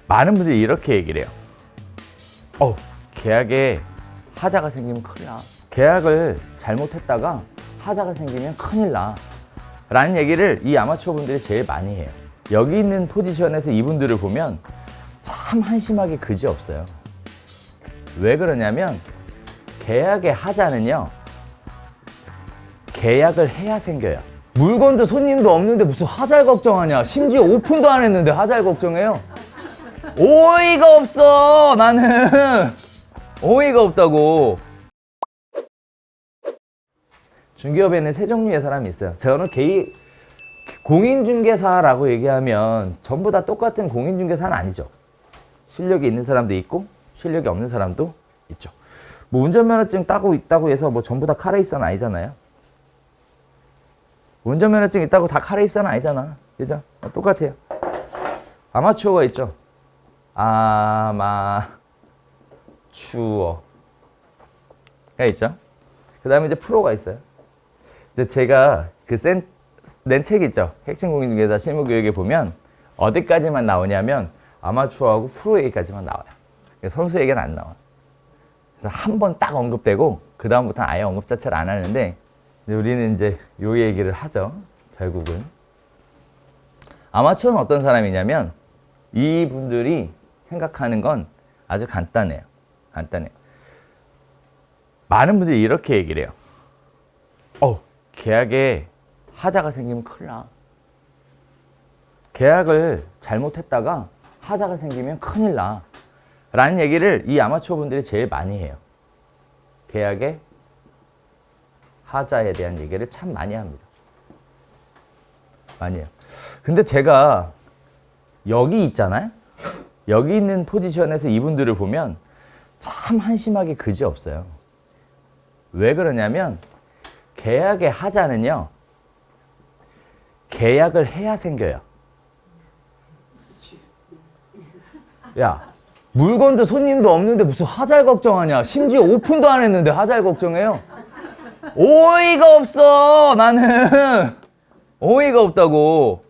많은 분들이 이렇게 얘기를 해요. 계약에 하자가 생기면 큰일 나. 계약을 잘못했다가 하자가 생기면 큰일 나. 라는 얘기를 이 아마추어 분들이 제일 많이 해요. 여기 있는 포지션에서 이분들을 보면 참 한심하게 그지없어요. 왜 그러냐면 계약의 하자는요, 계약을 해야 생겨요. 물건도 손님도 없는데 무슨 하자를 걱정하냐. 심지어 오픈도 안 했는데 하자를 걱정해요. 어이가 없어. 나는 어이가 없다고. 중개업에는 세 종류의 사람이 있어요. 저는 공인중개사라고 얘기하면 전부 다 똑같은 공인중개사는 아니죠. 실력이 있는 사람도 있고 실력이 없는 사람도 있죠. 뭐 운전면허증 따고 있다고 해서 뭐 전부 다 카레이서는 아니잖아요. 운전면허증 있다고 다 카레이서는 아니잖아. 그죠? 똑같아요. 아마추어가 있죠. 아마추어가 있죠. 그 다음에 이제 프로가 있어요. 이제 제가 낸 책 있죠. 핵심 공인중개사 실무교육에 보면 어디까지만 나오냐면 아마추어하고 프로 얘기까지만 나와요. 선수 얘기는 안 나와. 그래서 한 번 딱 언급되고 그 다음부터는 아예 언급 자체를 안 하는데, 우리는 이제 요 얘기를 하죠. 결국은 아마추어는 어떤 사람이냐면 이분들이 생각하는 건 아주 간단해요. 많은 분들이 이렇게 얘기를 해요. 계약에 하자가 생기면 큰일 나. 계약을 잘못했다가 하자가 생기면 큰일 나. 라는 얘기를 이 아마추어 분들이 제일 많이 해요. 계약에 하자에 대한 얘기를 참 많이 합니다. 많이 해요. 근데 제가 여기 있잖아요. 여기 있는 포지션에서 이분들을 보면 참 한심하게 그지없어요. 왜 그러냐면 계약의 하자는요, 계약을 해야 생겨요. 야, 물건도 손님도 없는데 무슨 하자를 걱정하냐. 심지어 오픈도 안 했는데 하자를 걱정해요. 어이가 없어. 나는 어이가 없다고.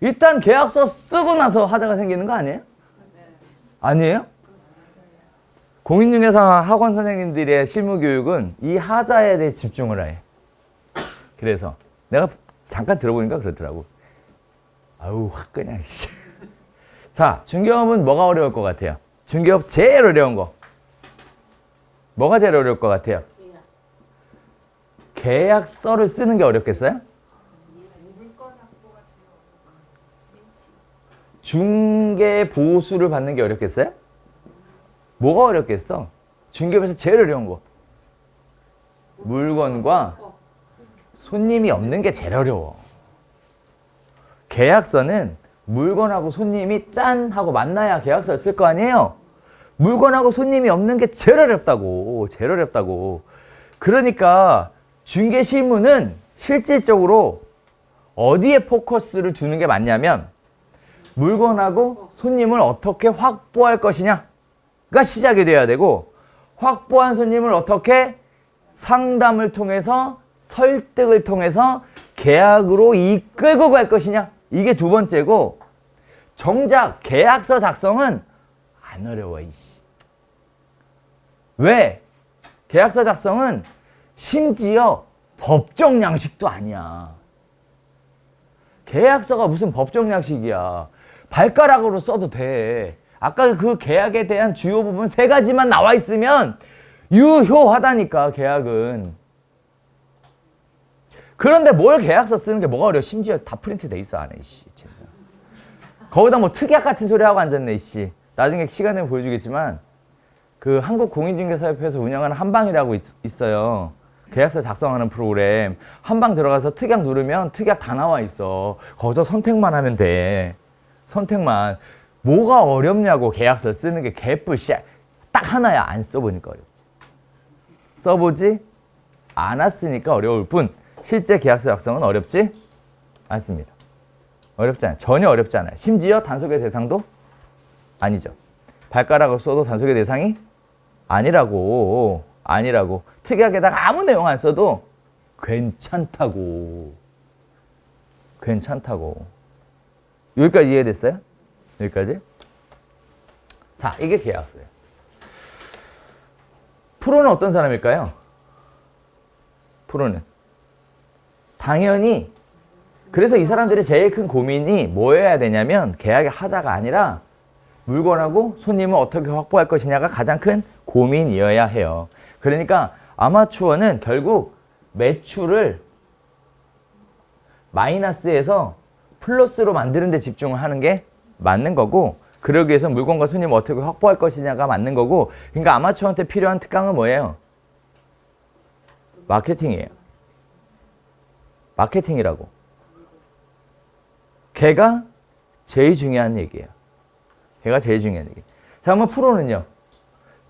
일단 계약서 쓰고 나서 하자가 생기는 거 아니에요? 아니에요? 공인중개사 학원 선생님들의 실무교육은 이 하자에 대해 집중을 해. 그래서 내가 잠깐 들어보니까 그렇더라고. 아우 확 그냥. 자, 중개업은 뭐가 어려울 것 같아요? 중개업 제일 어려운 거. 뭐가 제일 어려울 것 같아요? 계약서를 쓰는 게 어렵겠어요? 중개 보수를 받는 게 어렵겠어요? 뭐가 어렵겠어? 중개업에서 제일 어려운 거. 물건과 손님이 없는 게 제일 어려워. 계약서는 물건하고 손님이 짠 하고 만나야 계약서를 쓸 거 아니에요? 물건하고 손님이 없는 게 제일 어렵다고. 제일 어렵다고. 그러니까 중개실무는 실질적으로 어디에 포커스를 두는 게 맞냐면 물건하고 손님을 어떻게 확보할 것이냐가 시작이 돼야 되고, 확보한 손님을 어떻게 상담을 통해서 설득을 통해서 계약으로 이끌고 갈 것이냐, 이게 두 번째고, 정작 계약서 작성은 안 어려워. 이씨. 왜? 계약서 작성은 심지어 법정 양식도 아니야. 계약서가 무슨 법정 양식이야. 발가락으로 써도 돼. 아까 그 계약에 대한 주요 부분 3가지만 나와 있으면 유효하다니까, 계약은. 그런데 뭘 계약서 쓰는 게 뭐가 어려워. 심지어 다 프린트 돼 있어, 안에. 이씨. 거기다 뭐 특약 같은 소리 하고 앉았네, 이씨. 나중에 시간 되면 보여주겠지만 그 한국공인중개사협회에서 운영하는 한방이라고 있어요. 계약서 작성하는 프로그램. 한방 들어가서 특약 누르면 특약 다 나와 있어. 거기서 선택만 하면 돼. 선택만. 뭐가 어렵냐고. 계약서 쓰는 게 개뿔씨야. 딱 하나야. 안 써보니까 어렵지. 써보지 않았으니까 어려울 뿐, 실제 계약서 작성은 어렵지 않습니다. 어렵지 않아요. 전혀 어렵지 않아요. 심지어 단속의 대상도 아니죠. 발가락을 써도 단속의 대상이 아니라고. 특약에다가 아무 내용 안 써도 괜찮다고. 여기까지 이해됐어요? 여기까지? 자, 이게 계약서예요. 프로는 어떤 사람일까요? 프로는 당연히, 그래서 이 사람들의 제일 큰 고민이 뭐여야 되냐면 계약의 하자가 아니라 물건하고 손님을 어떻게 확보할 것이냐가 가장 큰 고민이어야 해요. 그러니까 아마추어는 결국 매출을 마이너스에서 플러스로 만드는 데 집중을 하는 게 맞는 거고, 그러기 위해서 물건과 손님을 어떻게 확보할 것이냐가 맞는 거고, 그러니까 아마추어한테 필요한 특강은 뭐예요? 마케팅이에요. 마케팅이라고. 걔가 제일 중요한 얘기예요. 걔가 제일 중요한 얘기. 자, 그러면 프로는요.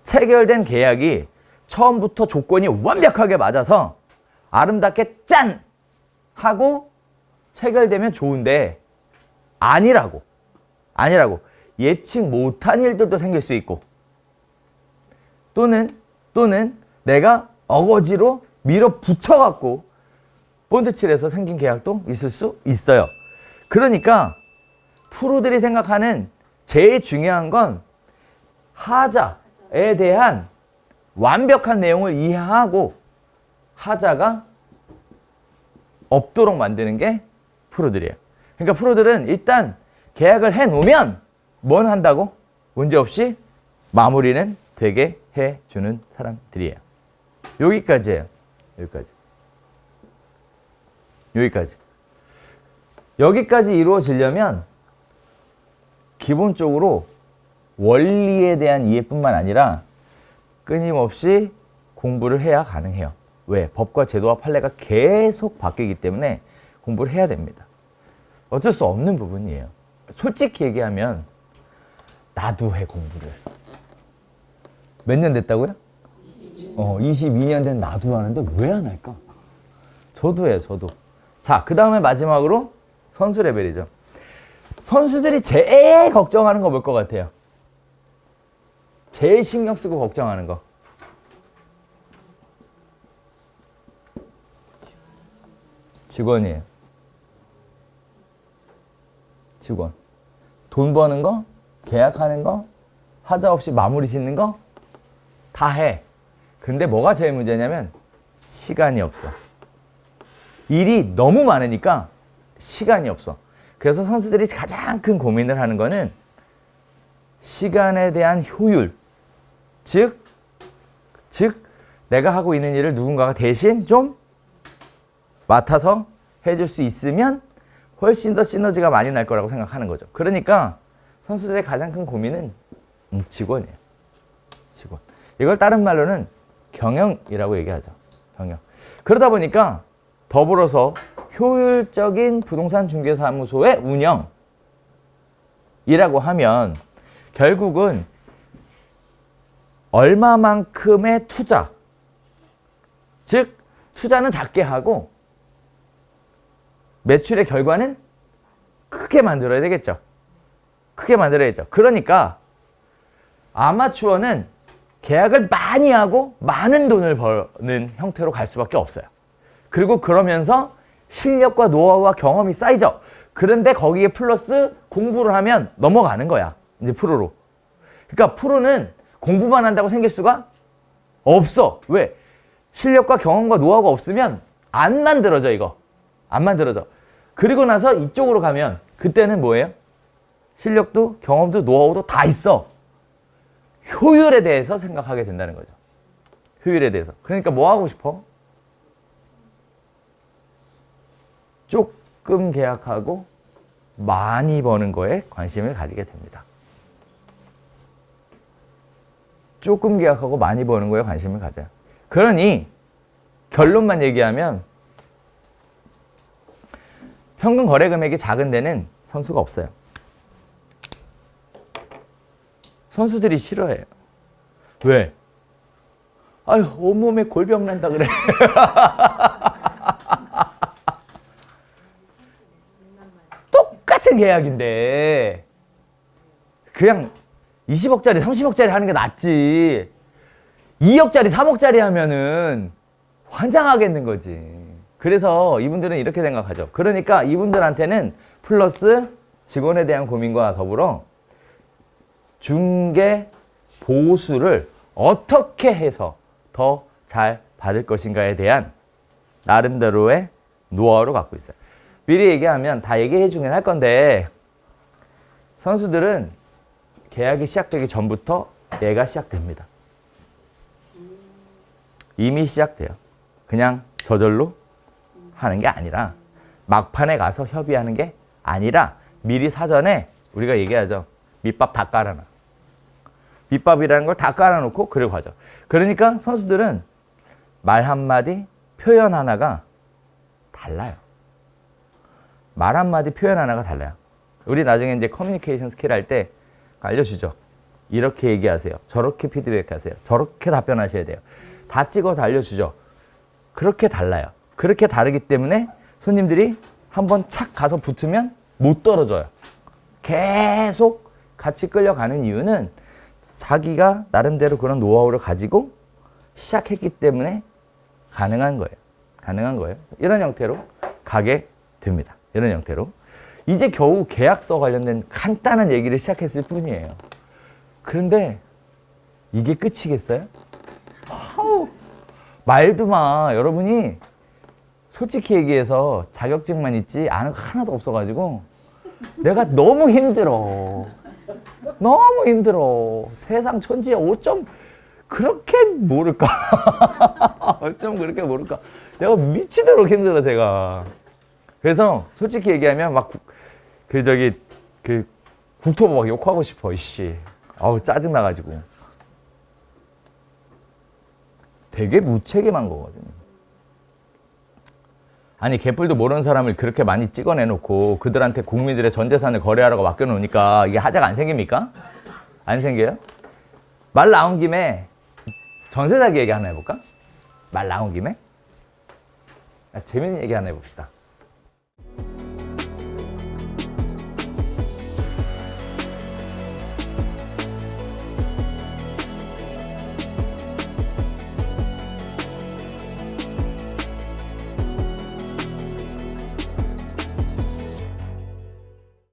체결된 계약이 처음부터 조건이 완벽하게 맞아서 아름답게 짠! 하고 체결되면 좋은데 아니라고. 예측 못한 일들도 생길 수 있고, 또는 내가 어거지로 밀어붙여갖고 본드칠해서 생긴 계약도 있을 수 있어요. 그러니까 프로들이 생각하는 제일 중요한 건 하자에 대한 완벽한 내용을 이해하고 하자가 없도록 만드는 게 프로들이에요. 그러니까 프로들은 일단 계약을 해놓으면 뭔 한다고? 문제없이 마무리는 되게 해주는 사람들이에요. 여기까지예요. 여기까지 이루어지려면 기본적으로 원리에 대한 이해뿐만 아니라 끊임없이 공부를 해야 가능해요. 왜? 법과 제도와 판례가 계속 바뀌기 때문에 공부를 해야 됩니다. 어쩔 수 없는 부분이에요. 솔직히 얘기하면 나도 해, 공부를. 몇 년 됐다고요? 22년 된 나도 하는데 왜 안 할까? 저도 해요, 저도. 자, 그 다음에 마지막으로 선수 레벨이죠. 선수들이 제일 걱정하는 거 뭘 것 같아요? 제일 신경 쓰고 걱정하는 거. 직원이에요. 직원. 돈 버는 거, 계약하는 거, 하자 없이 마무리 짓는 거 다 해. 근데 뭐가 제일 문제냐면 시간이 없어. 일이 너무 많으니까 시간이 없어. 그래서 선수들이 가장 큰 고민을 하는 거는 시간에 대한 효율. 즉 내가 하고 있는 일을 누군가가 대신 좀 맡아서 해줄 수 있으면 훨씬 더 시너지가 많이 날 거라고 생각하는 거죠. 그러니까 선수들의 가장 큰 고민은 직원이에요. 직원. 이걸 다른 말로는 경영이라고 얘기하죠. 경영. 그러다 보니까 더불어서 효율적인 부동산 중개사무소의 운영이라고 하면 결국은 얼마만큼의 투자, 즉 투자는 작게 하고 매출의 결과는 크게 만들어야 되겠죠. 크게 만들어야죠. 그러니까 아마추어는 계약을 많이 하고 많은 돈을 버는 형태로 갈 수밖에 없어요. 그리고 그러면서 실력과 노하우와 경험이 쌓이죠. 그런데 거기에 플러스 공부를 하면 넘어가는 거야. 이제 프로로. 그러니까 프로는 공부만 한다고 생길 수가 없어. 왜? 실력과 경험과 노하우가 없으면 안 만들어져, 이거. 안 만들어져. 그리고 나서 이쪽으로 가면 그때는 뭐예요? 실력도 경험도 노하우도 다 있어. 효율에 대해서 생각하게 된다는 거죠. 효율에 대해서. 그러니까 뭐 하고 싶어? 조금 계약하고 많이 버는 거에 관심을 가지게 됩니다. 조금 계약하고 많이 버는 거에 관심을 가져요. 그러니 결론만 얘기하면 평균 거래 금액이 작은 데는 선수가 없어요. 선수들이 싫어해요. 왜? 아유, 온몸에 골병 난다 그래. 똑같은 계약인데 그냥 20억짜리, 30억짜리 하는 게 낫지. 2억짜리, 3억짜리 하면은 환장하겠는 거지. 그래서 이분들은 이렇게 생각하죠. 그러니까 이분들한테는 플러스 직원에 대한 고민과 더불어 중개 보수를 어떻게 해서 더 잘 받을 것인가에 대한 나름대로의 노하우를 갖고 있어요. 미리 얘기하면 다 얘기해 주긴 할 건데 선수들은 계약이 시작되기 전부터 얘가 시작됩니다. 이미 시작돼요. 그냥 저절로 하는 게 아니라 막판에 가서 협의하는 게 아니라 미리 사전에 우리가 얘기하죠. 밑밥 다 깔아놔. 밑밥이라는 걸 다 깔아놓고 그리고 가죠. 그러니까 선수들은 말 한마디, 표현 하나가 달라요. 말 한마디, 표현 하나가 달라요. 우리 나중에 이제 커뮤니케이션 스킬 할 때 알려주죠. 이렇게 얘기하세요. 저렇게 피드백하세요. 저렇게 답변하셔야 돼요. 다 찍어서 알려주죠. 그렇게 달라요. 그렇게 다르기 때문에 손님들이 한번 착 가서 붙으면 못 떨어져요. 계속 같이 끌려가는 이유는 자기가 나름대로 그런 노하우를 가지고 시작했기 때문에 가능한 거예요. 가능한 거예요. 이런 형태로 가게 됩니다. 이런 형태로. 이제 겨우 계약서 관련된 간단한 얘기를 시작했을 뿐이에요. 그런데 이게 끝이겠어요? 말도 마. 여러분이 솔직히 얘기해서 자격증만 있지 아는 거 하나도 없어가지고 내가 너무 힘들어. 너무 힘들어. 세상 천지에 어쩜 그렇게 모를까? 어쩜 그렇게 모를까? 내가 미치도록 힘들어, 제가. 그래서 솔직히 얘기하면 막 국토부 막 욕하고 싶어, 이씨. 아우, 짜증나가지고. 되게 무책임한 거거든요. 아니, 개뿔도 모르는 사람을 그렇게 많이 찍어내놓고 그들한테 국민들의 전 재산을 거래하라고 맡겨놓으니까 이게 하자가 안 생깁니까? 안 생겨요? 말 나온 김에 전세 사기 얘기 하나 해볼까? 말 나온 김에? 재밌는 얘기 하나 해봅시다.